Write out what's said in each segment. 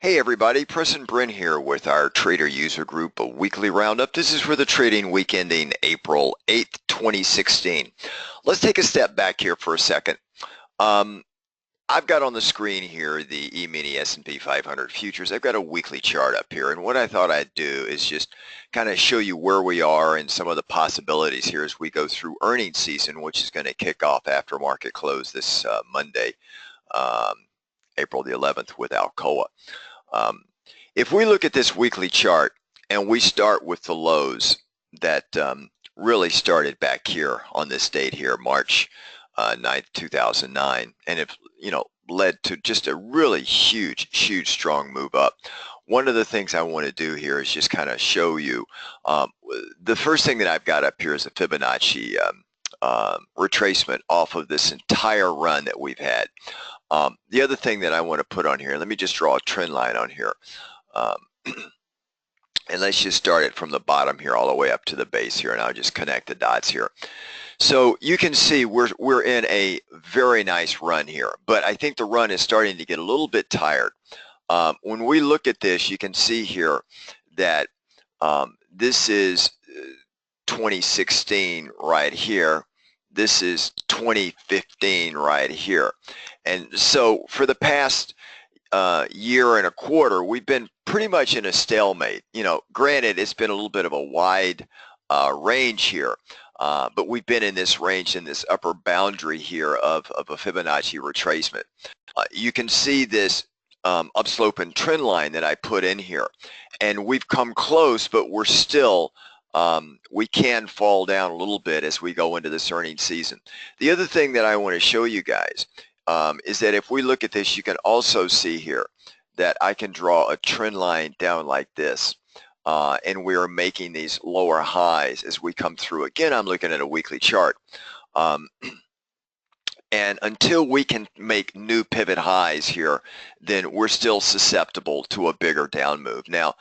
Hey everybody, President Brent here with our trader user group, a weekly roundup. This is for the trading week ending April 8th, 2016. Let's take a step back here for a second. I've got on the screen here the E-mini S&P 500 futures. I've got a weekly chart up here, and what I thought I'd do is just kind of show you where we are and some of the possibilities here as we go through earnings season, which is going to kick off after market close this Monday, April the 11th with Alcoa. If we look at this weekly chart and we start with the lows that really started back here on this date here, March 9th, 2009, and it led to just a really huge strong move up. One of the things I want to do here is just kind of show you the first thing that I've got up here is a Fibonacci retracement off of this entire run that we've had. The other thing that I want to put on here, let me just draw a trend line on here. And let's just start it from the bottom here all the way up to the base here, and I'll just connect the dots here. So you can see we're in a very nice run here, but I think the run is starting to get a little bit tired. When we look at this, you can see here that this is 2016 right here. This is 2015 right here. And so for the past year and a quarter, we've been pretty much in a stalemate. Granted, it's been a little bit of a wide range here, but we've been in this range, in this upper boundary here of a Fibonacci retracement. You can see this upslope and trend line that I put in here, and we've come close, but we're still we can fall down a little bit as we go into this earnings season. The other thing that I want to show you guys is that if we look at this, you can also see here that I can draw a trend line down like this, and we are making these lower highs as we come through. Again, I'm looking at a weekly chart, and until we can make new pivot highs here, then we're still susceptible to a bigger down move. Now,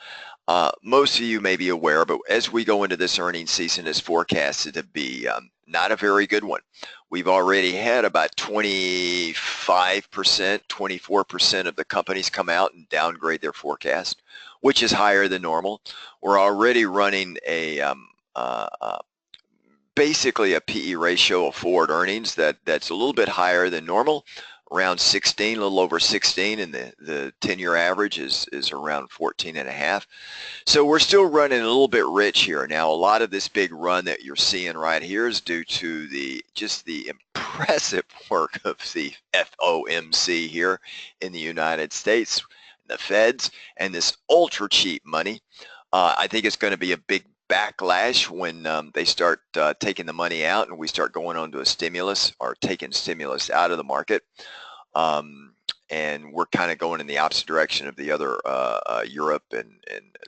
most of you may be aware, but as we go into this earnings season, it's forecasted to be not a very good one. We've already had about 25%, 24% of the companies come out and downgrade their forecast, which is higher than normal. We're already running a basically a PE ratio of forward earnings that's a little bit higher than normal, around 16, a little over 16, and the 10-year average is around 14.5. So we're still running a little bit rich here. Now, a lot of this big run that you're seeing right here is due to just the impressive work of the FOMC here in the United States, the Feds, and this ultra cheap money. I think it's going to be a big backlash when they start taking the money out and we start going on to a stimulus or taking stimulus out of the market. And we're kind of going in the opposite direction of the other Europe and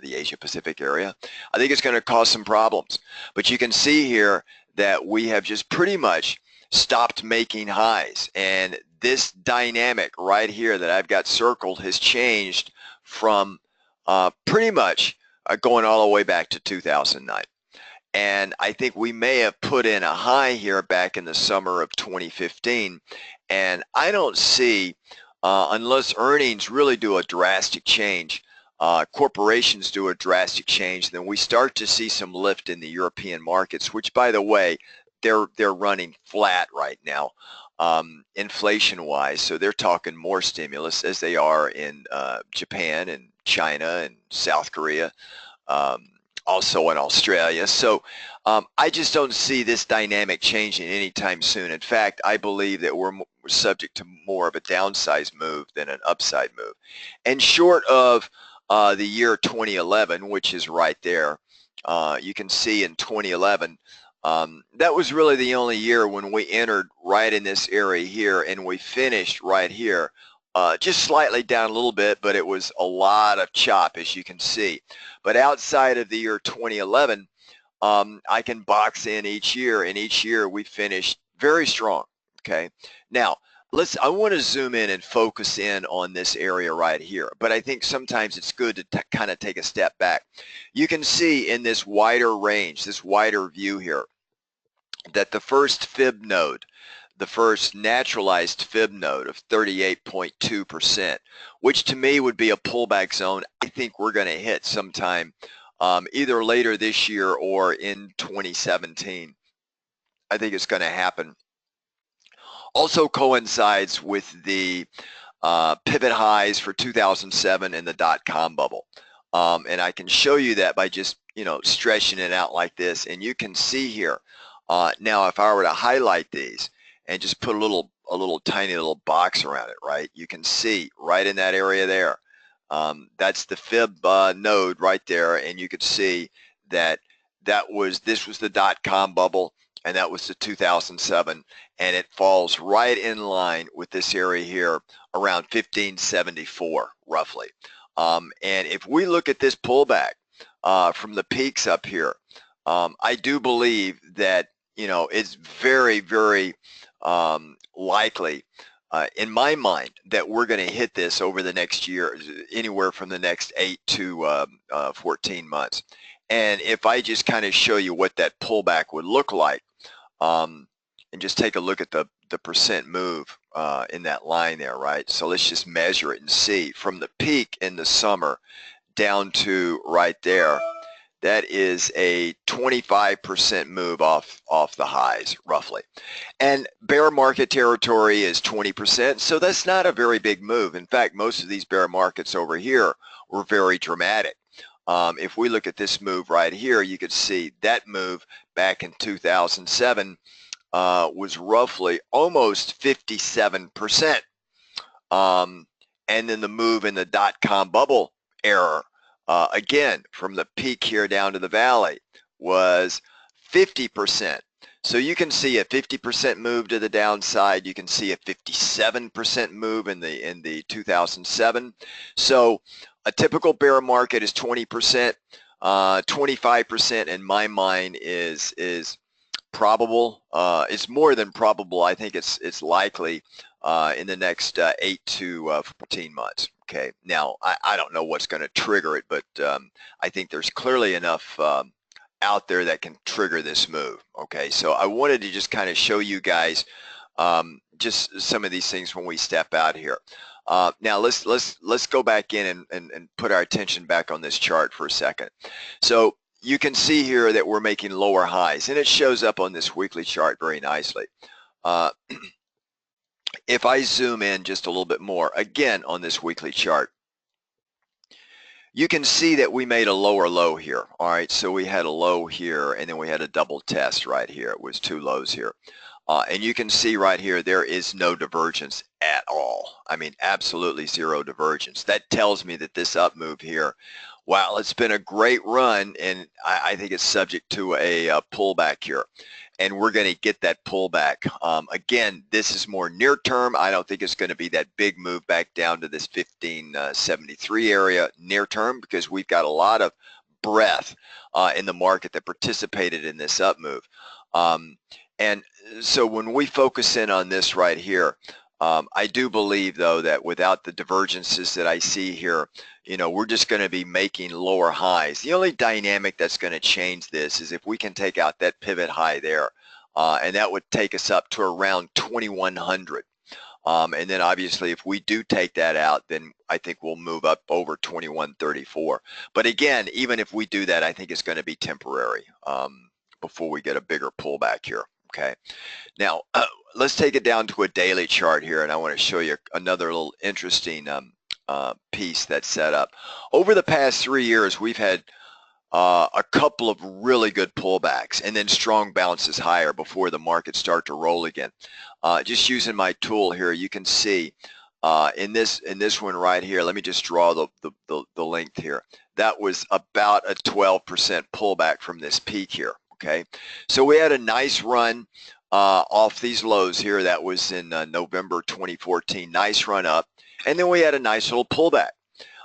the Asia Pacific area. I think it's going to cause some problems. But you can see here that we have just pretty much stopped making highs. And this dynamic right here that I've got circled has changed from pretty much going all the way back to 2009. And I think we may have put in a high here back in the summer of 2015. And I don't see, unless earnings really do a drastic change, corporations do a drastic change, then we start to see some lift in the European markets, which, by the way, they're running flat right now, inflation-wise. So they're talking more stimulus as they are in Japan and China and South Korea, also in Australia. So I just don't see this dynamic changing anytime soon. In fact, I believe that we're subject to more of a downside move than an upside move. And short of the year 2011, which is right there, you can see in 2011, that was really the only year when we entered right in this area here, and we finished right here. Just slightly down a little bit, but it was a lot of chop, as you can see. But outside of the year 2011, I can box in each year, and each year we finished very strong. Okay, now I want to zoom in and focus in on this area right here, but I think sometimes it's good to kind of take a step back. You can see in this wider range, this wider view here, that the first fib node, the first naturalized fib node of 38.2%, which to me would be a pullback zone I think we're going to hit sometime either later this year or in 2017. I think it's going to happen. Also coincides with the pivot highs for 2007 and the dot-com bubble. And I can show you that by just, stretching it out like this. And you can see here, now if I were to highlight these and just put a little tiny little box around it, right? You can see right in that area there. That's the fib node right there. And you could see that this was the dot-com bubble, and that was the 2007, and it falls right in line with this area here around 1574 roughly. And if we look at this pullback from the peaks up here, I do believe that it's very, very likely in my mind that we're going to hit this over the next year, anywhere from the next 8 to 14 months. And if I just kind of show you what that pullback would look like, and just take a look at the percent move in that line there, right? So let's just measure it and see from the peak in the summer down to right there. That is a 25% move off the highs roughly. And bear market territory is 20%, so that's not a very big move. In fact, most of these bear markets over here were very dramatic. If we look at this move right here, you could see that move back in 2007 was roughly almost 57%. And then the move in the dot-com bubble era, again, from the peak here down to the valley, was 50%. So you can see a 50% move to the downside. You can see a 57% move in the 2007. So a typical bear market is 20%. 25% in my mind is probable. It's more than probable. I think it's likely in the next 8 to 14 months. Okay. Now I don't know what's going to trigger it, but I think there's clearly enough out there that can trigger this move. Okay. So I wanted to just kind of show you guys just some of these things when we step out here. Now let's go back in and put our attention back on this chart for a second. So you can see here that we're making lower highs, and it shows up on this weekly chart very nicely. If I zoom in just a little bit more, again on this weekly chart, you can see that we made a lower low here. All right, so we had a low here, and then we had a double test right here. It was 2 lows here. And you can see right here, there is no divergence at all. I mean, absolutely zero divergence. That tells me that this up move here, while it's been a great run, and I think it's subject to a pullback here. And we're going to get that pullback. Again, this is more near term. I don't think it's going to be that big move back down to this 1573 area near term, because we've got a lot of breadth in the market that participated in this up move. And so when we focus in on this right here, I do believe, though, that without the divergences that I see here, we're just going to be making lower highs. The only dynamic that's going to change this is if we can take out that pivot high there, and that would take us up to around 2100. And then obviously if we do take that out, then I think we'll move up over 2134. But again, even if we do that, I think it's going to be temporary before we get a bigger pullback here. Okay, now let's take it down to a daily chart here, and I want to show you another little interesting piece that's set up. Over the past 3 years, we've had a couple of really good pullbacks and then strong bounces higher before the markets start to roll again. Just using my tool here, you can see in this one right here, let me just draw the length here. That was about a 12% pullback from this peak here. Okay, so we had a nice run off these lows here. That was in November 2014. Nice run up, and then we had a nice little pullback.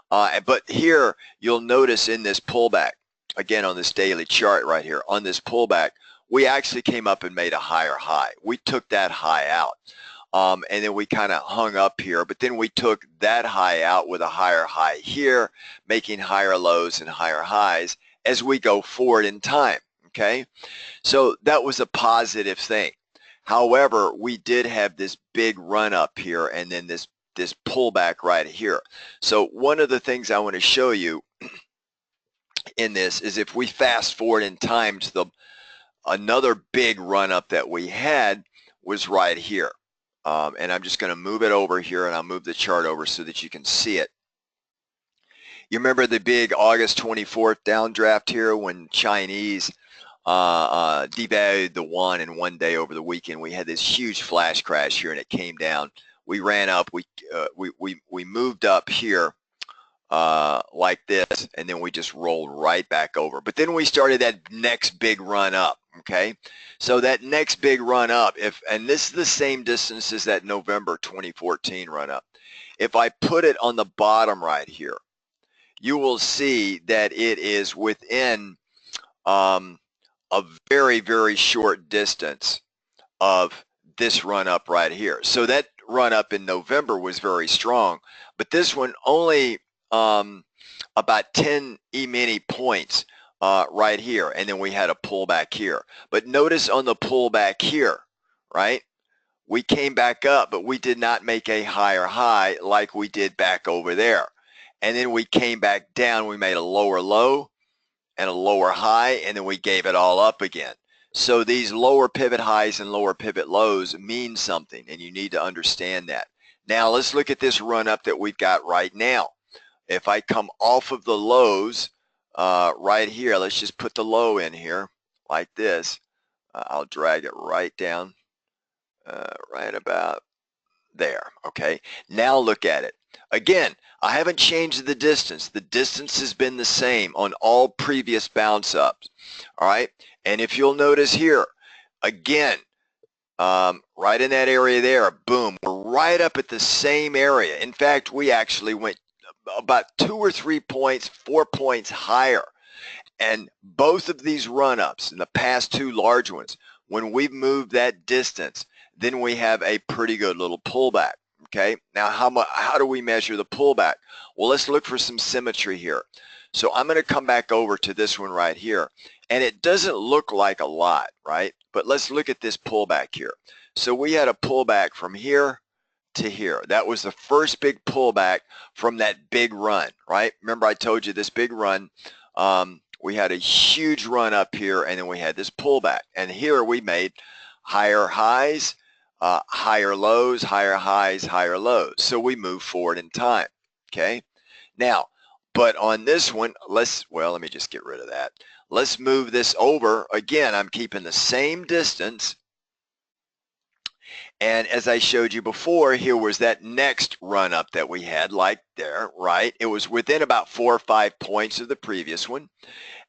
But here you'll notice in this pullback, again on this daily chart right here, on this pullback, we actually came up and made a higher high. We took that high out, and then we kind of hung up here. But then we took that high out with a higher high here, making higher lows and higher highs as we go forward in time. Okay, so that was a positive thing. However, we did have this big run up here and then this pullback right here. So one of the things I want to show you in this is if we fast forward in time to another big run up that we had was right here. And I'm just going to move it over here, and I'll move the chart over so that you can see it. You remember the big August 24th downdraft here when Chinese devalued the yuan in one day over the weekend? We had this huge flash crash here, and it came down. We ran up. We moved up here like this, and then we just rolled right back over. But then we started that next big run up. Okay, so that next big run up, and this is the same distance as that November 2014 run up. If I put it on the bottom right here, you will see that it is within a very, very short distance of this run up right here. So that run up in November was very strong, but this one only about 10 E-mini points right here, and then we had a pullback here. But notice on the pullback here, right, we came back up, but we did not make a higher high like we did back over there. And then we came back down, we made a lower low and a lower high, and then we gave it all up again. So these lower pivot highs and lower pivot lows mean something, and you need to understand that. Now let's look at this run up that we've got right now. If I come off of the lows right here, let's just put the low in here like this. I'll drag it right down right about there. Okay, now look at it. Again, I haven't changed the distance. The distance has been the same on all previous bounce ups. All right, and if you'll notice here, again, right in that area there, boom, we're right up at the same area. In fact, we actually went about 2 or 3 points, 4 points higher. And both of these run-ups, in the past two large ones, when we've moved that distance, then we have a pretty good little pullback. Okay, now how do we measure the pullback? Well, let's look for some symmetry here. So I'm going to come back over to this one right here, and it doesn't look like a lot, right? But let's look at this pullback here. So we had a pullback from here to here. That was the first big pullback from that big run, right? Remember I told you this big run, we had a huge run up here, and then we had this pullback. And here we made higher highs, higher lows, higher highs, higher lows. So we move forward in time, okay? Now, but on this one, let me just get rid of that. Let's move this over. Again, I'm keeping the same distance. And as I showed you before, here was that next run up that we had, like there, right? It was within about 4 or 5 points of the previous one.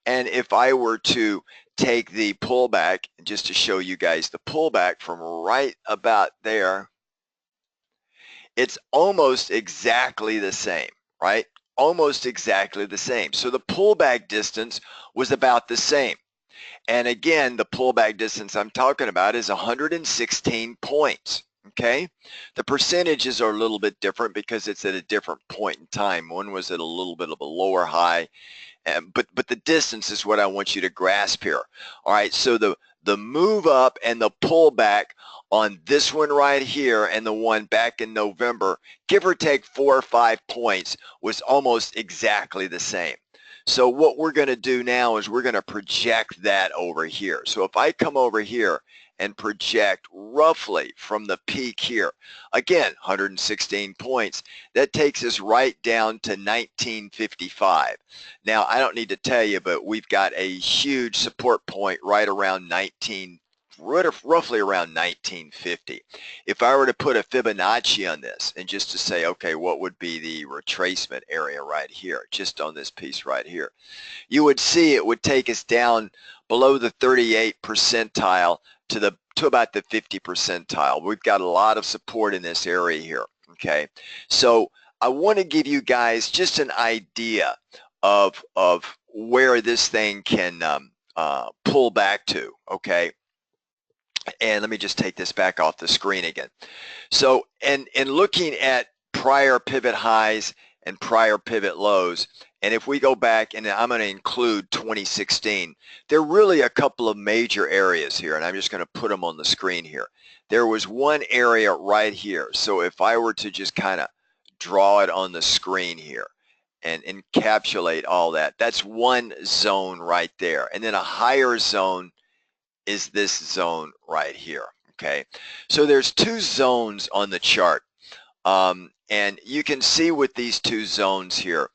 And if I were to take the pullback, just to show you guys the pullback from right about there, it's almost exactly the same, right? Almost exactly the same. So the pullback distance was about the same. And again, the pullback distance I'm talking about is 116 points, okay? The percentages are a little bit different because it's at a different point in time. One was at a little bit of a lower high, but the distance is what I want you to grasp here. All right, so the move up and the pullback on this one right here and the one back in November, give or take 4 or 5 points, was almost exactly the same. So what we're going to do now is we're going to project that over here. So if I come over here and project roughly from the peak here, again, 116 points, that takes us right down to 1955. Now, I don't need to tell you, but we've got a huge support point right around roughly around 1950. If I were to put a Fibonacci on this and just to say, okay, what would be the retracement area right here, just on this piece right here, you would see it would take us down below the 38th percentile to about the 50th percentile. We've got a lot of support in this area here, okay? So I want to give you guys just an idea of where this thing can pull back to, okay? And let me just take this back off the screen again. So, and looking at prior pivot highs and prior pivot lows, And if we go back, and I'm going to include 2016, there are really a couple of major areas here, and I'm just going to put them on the screen here. There was one area right here. So if I were to just kind of draw it on the screen here and encapsulate all that, that's one zone right there. And then a higher zone is this zone right here. Okay, so there's two zones on the chart. And you can see with these two zones here,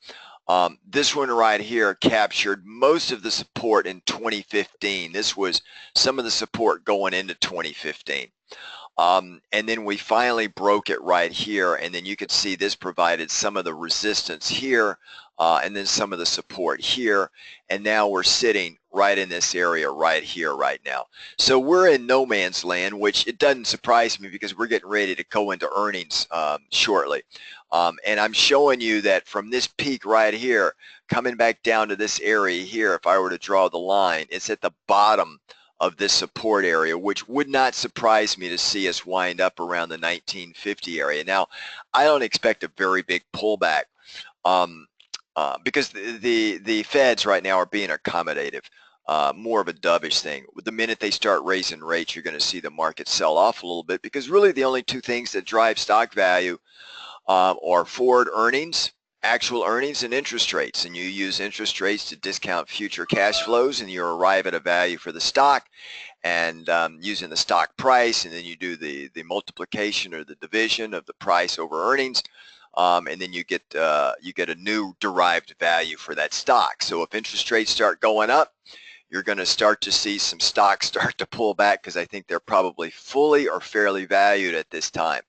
this one right here captured most of the support in 2015. This was some of the support going into 2015. And then we finally broke it right here, and then you could see this provided some of the resistance here, and then some of the support here, and now we're sitting right in this area right here right now. So we're in no man's land, which it doesn't surprise me because we're getting ready to go into earnings shortly. And I'm showing you that from this peak right here, coming back down to this area here, if I were to draw the line, it's at the bottom of this support area, which would not surprise me to see us wind up around the 1950 area. Now, I don't expect a very big pullback because the Feds right now are being accommodative, more of a dovish thing. The minute they start raising rates, you're going to see the market sell off a little bit because really the only two things that drive stock value are forward earnings, actual earnings, and interest rates. And you use interest rates to discount future cash flows, and you arrive at a value for the stock, and using the stock price, and then you do the multiplication or the division of the price over earnings, and then you get a new derived value for that stock. So if interest rates start going up, you're going to start to see some stocks start to pull back because I think they're probably fully or fairly valued at this time.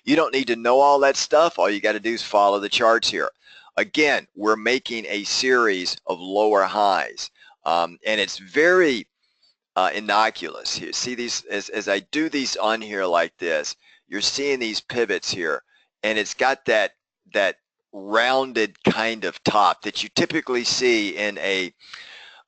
You don't need to know all that stuff. All you got to do is follow the charts here. Again, we're making a series of lower highs, and it's very innocuous. You see these, as I do these on here like this, you're seeing these pivots here, and it's got that rounded kind of top that you typically see in a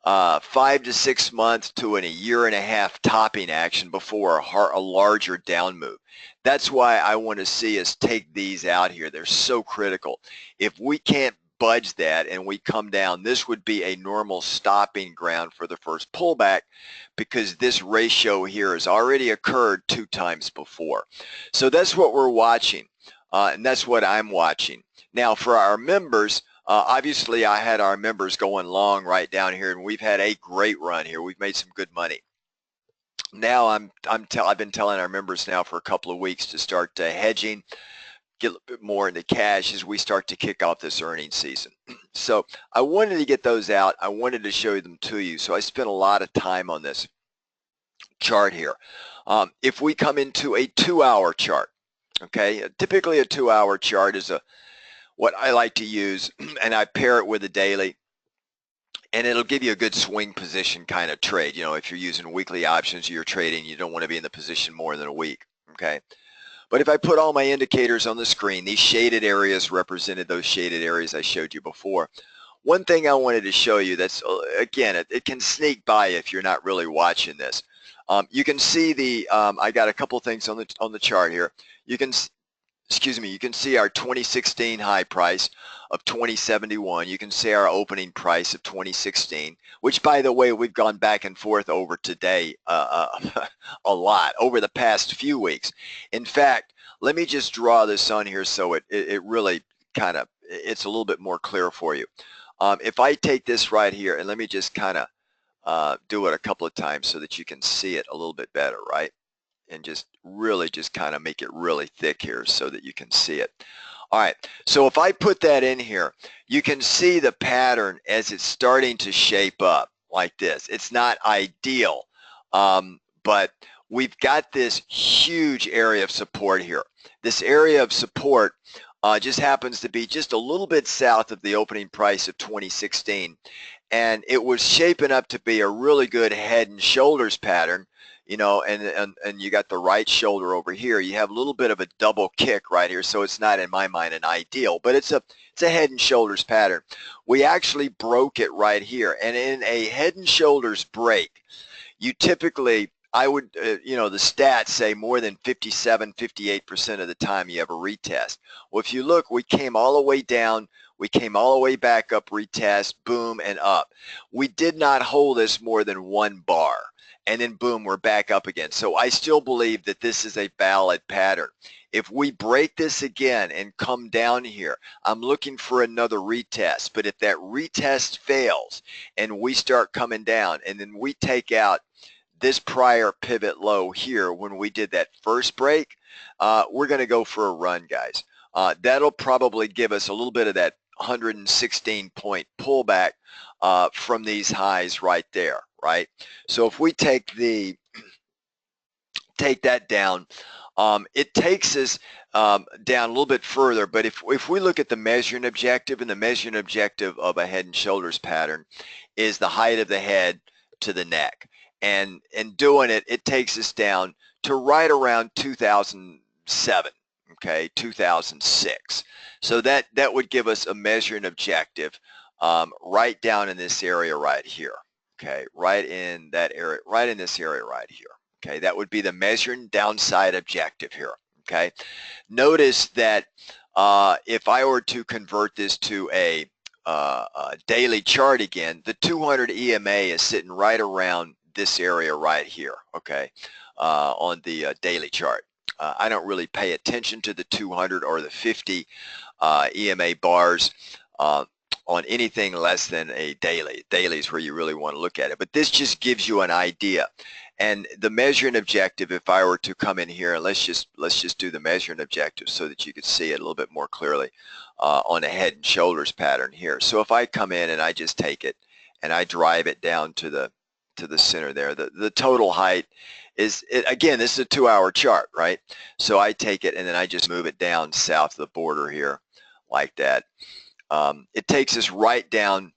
5 to 6 months to a year and a half topping action before a larger down move. That's why I want to see us take these out here. They're so critical. If we can't budge that and we come down, this would be a normal stopping ground for the first pullback because this ratio here has already occurred 2 times before. So that's what we're watching, and that's what I'm watching. Now for our members, obviously I had our members going long right down here, and we've had a great run here. We've made some good money. Now I've been telling our members now for a couple of weeks to start hedging, get a little bit more into cash as we start to kick off this earnings season. So I wanted to get those out. I wanted to show them to you. So I spent a lot of time on this chart here. If we come into a 2-hour chart, okay, typically a 2-hour chart is what I like to use, and I pair it with a daily, and it'll give you a good swing position kind of trade. You know, if you're using weekly options, you're trading, you don't want to be in the position more than a week, okay? But if I put all my indicators on the screen, these shaded areas represented those shaded areas I showed you before. One thing I wanted to show you that's, again, it can sneak by if you're not really watching this. You can see I got a couple things on the chart here. You can see our 2016 high price of 2071. You can see our opening price of 2016, which, by the way, we've gone back and forth over today a lot over the past few weeks. In fact, let me just draw this on here so it really kind of, it's a little bit more clear for you. If I take this right here, and let me just kind of do it a couple of times so that you can see it a little bit better, right? And just really just kind of make it really thick here so that you can see it. All right, so if I put that in here, you can see the pattern as it's starting to shape up like this. It's not ideal, but we've got this huge area of support here. This area of support just happens to be just a little bit south of the opening price of 2016, and it was shaping up to be a really good head and shoulders pattern. You know, and you got the right shoulder over here. You have a little bit of a double kick right here, so it's not, in my mind, an ideal, but it's a head and shoulders pattern. We actually broke it right here, and in a head and shoulders break, you typically, I would, you know, the stats say more than 57, 58% of the time you have a retest. Well, if you look, we came all the way down. We came all the way back up, retest, boom, and up. We did not hold this more than one bar. And then boom, we're back up again. So I still believe that this is a valid pattern. If we break this again and come down here, I'm looking for another retest. But if that retest fails and we start coming down and then we take out this prior pivot low here when we did that first break, we're going to go for a run, guys. That'll probably give us a little bit of that 116-point pullback from these highs right there, right? So if we take that down, it takes us down a little bit further, but if we look at the measuring objective, and the measuring objective of a head and shoulders pattern is the height of the head to the neck, and doing it, it takes us down to right around 2007, okay, 2006. So that would give us a measuring objective right down in this area right here, okay, right in that area, right in this area right here. Okay, that would be the measuring downside objective here. Okay, notice that if I were to convert this to a daily chart again, the 200 EMA is sitting right around this area right here. Okay, on the daily chart. I don't really pay attention to the 200 or the 50 EMA bars on anything less than a daily. Daily is where you really want to look at it. But this just gives you an idea. And the measuring objective, if I were to come in here, and let's just do the measuring objective so that you can see it a little bit more clearly on a head and shoulders pattern here. So if I come in and I just take it and I drive it down to the center there, the total height is, again, this is a 2-hour chart, right? So I take it and then I just move it down south of the border here like that. It takes us right down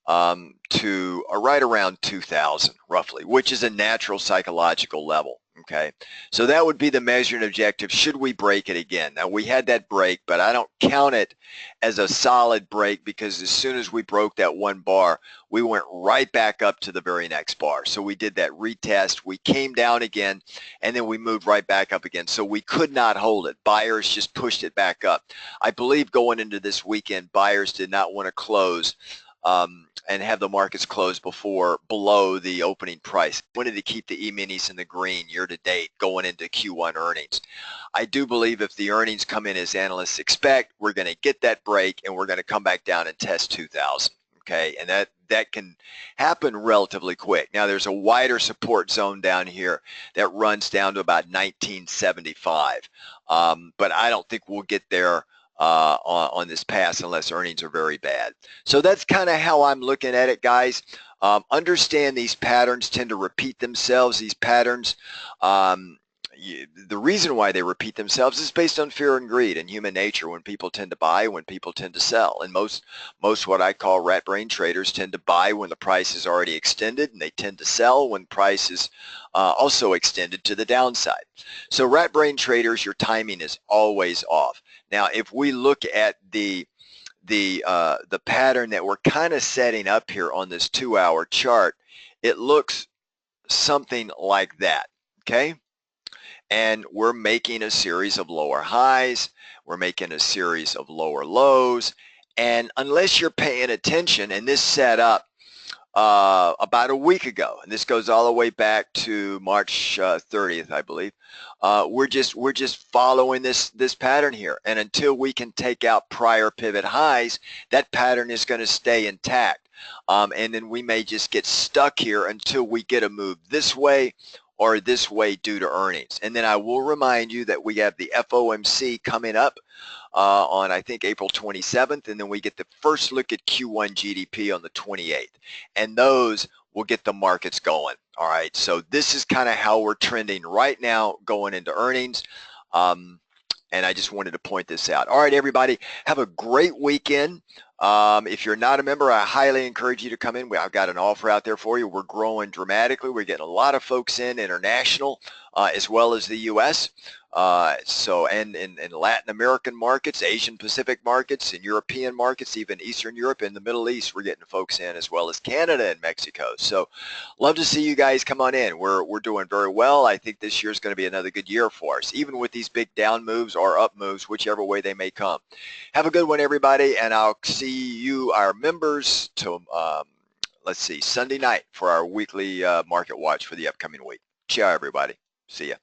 to right around 2000 roughly, which is a natural psychological level. Okay, so that would be the measuring objective should we break it again. Now we had that break, but I don't count it as a solid break because as soon as we broke that one bar, we went right back up to the very next bar. So we did that retest, we came down again, and then we moved right back up again. So we could not hold it. Buyers just pushed it back up. I believe going into this weekend, buyers did not want to close and have the markets close below the opening price. Wanted to keep the E-minis in the green year to date going into Q1 earnings. I do believe if the earnings come in as analysts expect, we're going to get that break and we're going to come back down and test 2000. Okay, and that can happen relatively quick. Now there's a wider support zone down here that runs down to about 1975, but I don't think we'll get there on this pass unless earnings are very bad. So that's kind of how I'm looking at it, guys. Understand these patterns tend to repeat themselves. These patterns, the reason why they repeat themselves is based on fear and greed and human nature. When people tend to buy, when people tend to sell, and most what I call rat brain traders tend to buy when the price is already extended, and they tend to sell when price is also extended to the downside. So rat brain traders, your timing is always off. Now, if we look at the pattern that we're kind of setting up here on this 2-hour chart, it looks something like that, okay? And we're making a series of lower highs, we're making a series of lower lows, and unless you're paying attention, and this set up about a week ago, and this goes all the way back to March 30th, I believe. We're just following this pattern here, and until we can take out prior pivot highs, that pattern is going to stay intact, and then we may just get stuck here until we get a move this way or this way due to earnings. And then I will remind you that we have the FOMC coming up on, I think, April 27th, and then we get the first look at Q1 GDP on the 28th, and those will get the markets going. All right, so this is kind of how we're trending right now going into earnings, and I just wanted to point this out. All right, everybody, have a great weekend. If you're not a member, I highly encourage you to come in. I've got an offer out there for you. We're growing dramatically. We're getting a lot of folks in, international as well as the U.S. And in Latin American markets, Asian Pacific markets, and European markets, even Eastern Europe and the Middle East, we're getting folks in, as well as Canada and Mexico. So love to see you guys come on in. We're doing very well. I think this year is going to be another good year for us, even with these big down moves or up moves, whichever way they may come. Have a good one, everybody, and I'll see you, our members, to let's see, Sunday night for our weekly market watch for the upcoming week. Ciao, everybody. See ya.